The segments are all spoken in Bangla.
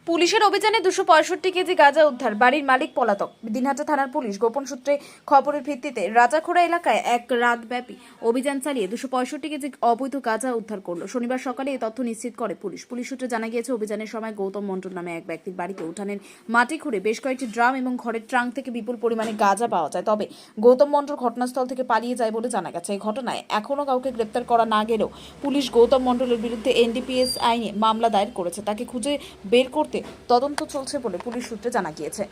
পুলিশের অভিযানে 265 কেজি গাঁজা উদ্ধার, বাড়ির মালিক পলাতক। দিনহাটা থানার পুলিশ গোপন সূত্রে খবরের ভিত্তিতে রাজাখোড়া এলাকায় এক রাতব্যাপী অভিযান চালিয়ে 265 কেজি অবৈধ গাঁজা উদ্ধার করল। শনিবার সকালে এই তথ্য নিশ্চিত করে পুলিশ সূত্রে জানা গিয়েছে, অভিযানের সময় গৌতম মণ্ডল নামে এক ব্যক্তির বাড়িতে উঠানের মাটি খুঁড়ে বেশ কয়েকটি ড্রাম এবং ঘরের ট্রাঙ্ক থেকে বিপুল পরিমাণে গাঁজা পাওয়া যায়। তবে গৌতম মণ্ডল ঘটনাস্থল থেকে পালিয়ে যায় বলে জানা গেছে। এই ঘটনায় এখনও কাউকে গ্রেপ্তার করা না গেলেও পুলিশ গৌতম মণ্ডলের বিরুদ্ধে এনডিপিএস আইনে মামলা দায়ের করেছে। তাকে খুঁজে বের করতে তদন্ত চলছে বলে পুলিশ সূত্রে জানা গিয়েছে।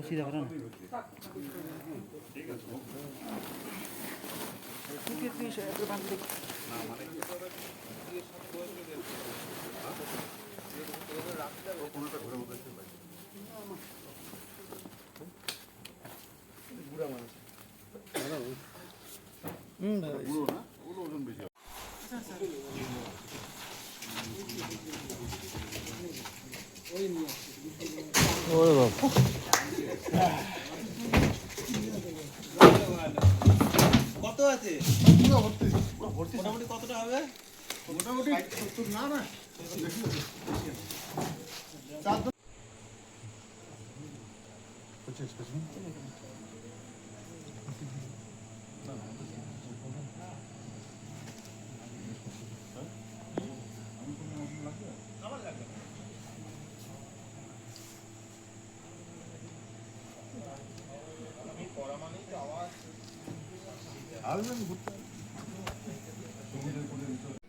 सीधा करो ना। কত আছে? মোটামুটি কতটা হবে? মোটামুটি 70 না না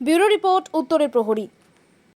ব্যুরো রিপোর্ট, উত্তরের প্রহরী।